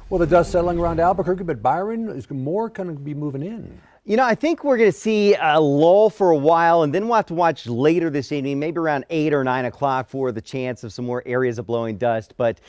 Well, the dust settling around Albuquerque, but Byron is more going to be moving in. You know, I think we're going to see a lull for a while, and then we'll have to watch later this evening, maybe around 8 or 9 o'clock, for the chance of some more areas of blowing dust. But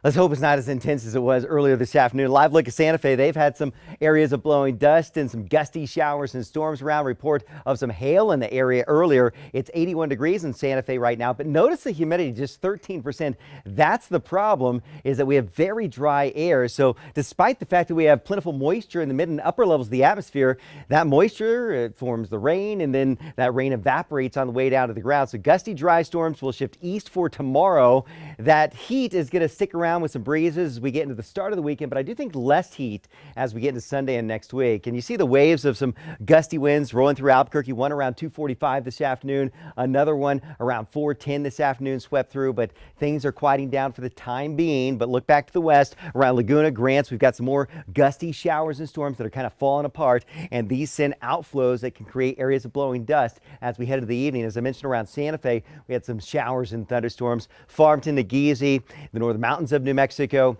let's hope it's not as intense as it was earlier this afternoon. Live look at Santa Fe. They've had some areas of blowing dust and some gusty showers and storms around. Report of some hail in the area earlier. It's 81 degrees in Santa Fe right now, but notice the humidity, just 13%. That's the problem, is that we have very dry air. So despite the fact that we have plentiful moisture in the mid and upper levels of the atmosphere, that moisture, it forms the rain, and then that rain evaporates on the way down to the ground. So gusty, dry storms will shift east for tomorrow. That heat is going to stick around with some breezes as we get into the start of the weekend, but I do think less heat as we get into Sunday and next week. And you see the waves of some gusty winds rolling through Albuquerque. One around 2:45 this afternoon, another one around 4:10 this afternoon swept through, but things are quieting down for the time being. But look back to the west around Laguna, Grants. We've got some more gusty showers and storms that are kind of falling apart, and these send outflows that can create areas of blowing dust as we head into the evening. As I mentioned, around Santa Fe, we had some showers and thunderstorms. Farmington to Geezy, the northern mountains of New Mexico.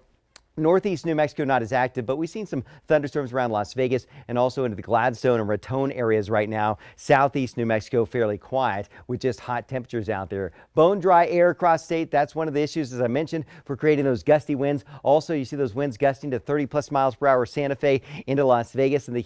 Northeast New Mexico not as active, but we've seen some thunderstorms around Las Vegas and also into the Gladstone and Raton areas right now. Southeast New Mexico fairly quiet with just hot temperatures out there. Bone dry air across state. That's one of the issues, as I mentioned, for creating those gusty winds. Also, you see those winds gusting to 30+ miles per hour Santa Fe into Las Vegas, and the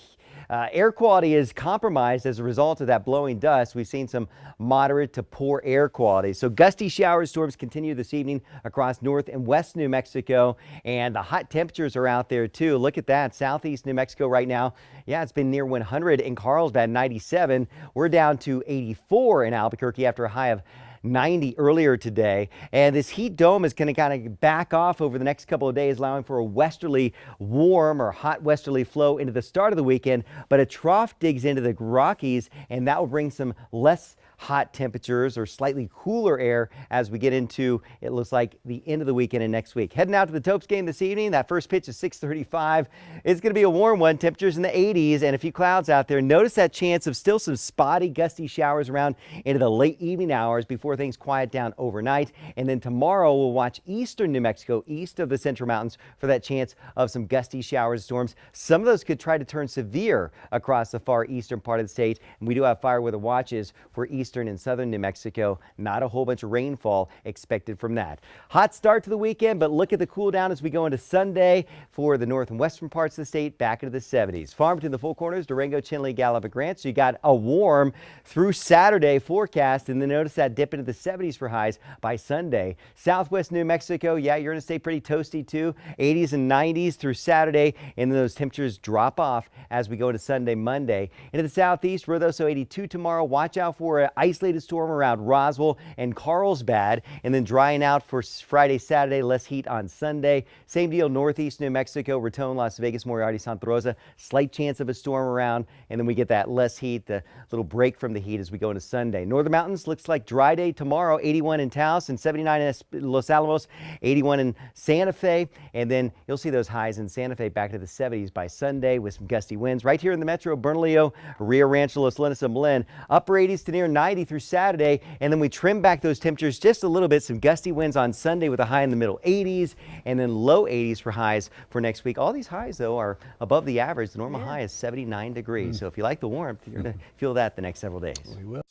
air quality is compromised as a result of that blowing dust. We've seen some moderate to poor air quality. So gusty showers, storms continue this evening across north and west New Mexico, and the hot temperatures are out there too. Look at that. Southeast New Mexico right now. Yeah, it's been near 100 in Carlsbad, 97. We're down to 84 in Albuquerque after a high of 90 earlier today, and this heat dome is going to kind of back off over the next couple of days, allowing for a westerly warm or hot westerly flow into the start of the weekend, but a trough digs into the Rockies, and that will bring some less hot temperatures or slightly cooler air as we get into, it looks like, the end of the weekend and next week. Heading out to the Topes game this evening. That first pitch is 6:35. It's going to be a warm one. Temperatures in the 80s and a few clouds out there. Notice that chance of still some spotty gusty showers around into the late evening hours before things quiet down overnight. And then tomorrow we'll watch eastern New Mexico, east of the Central Mountains, for that chance of some gusty showers, storms. Some of those could try to turn severe across the far eastern part of the state. And we do have fire weather watches for eastern and southern New Mexico. Not a whole bunch of rainfall expected from that. Hot start to the weekend, but look at the cool down as we go into Sunday for the north and western parts of the state, back into the 70s. Farmington, the Four Corners, Durango, Chinle, Gallup, and Grant. So you got a warm through Saturday forecast, and then notice that dip into the 70s for highs by Sunday. Southwest New Mexico, yeah, you're going to stay pretty toasty too. 80s and 90s through Saturday, and then those temperatures drop off as we go to Sunday, Monday. Into the southeast, Ruidoso 82 tomorrow. Watch out for an isolated storm around Roswell and Carlsbad, and then drying out for Friday, Saturday, less heat on Sunday. Same deal, northeast New Mexico, Raton, Las Vegas, Moriarty, Santa Rosa. Slight chance of a storm around, and then we get that less heat, the little break from the heat as we go into Sunday. Northern Mountains looks like dry day tomorrow, 81 in Taos and 79 in Los Alamos, 81 in Santa Fe, and then you'll see those highs in Santa Fe back to the 70s by Sunday with some gusty winds. Right here in the metro, Bernalillo, Rio Rancho, Los Leones, and Belen, upper 80s to near 90 through Saturday, and then we trim back those temperatures just a little bit. Some gusty winds on Sunday with a high in the middle 80s, and then low 80s for highs for next week. All these highs, though, are above the average. The normal high is 79 degrees. So if you like the warmth, you're going to feel that the next several days. We will.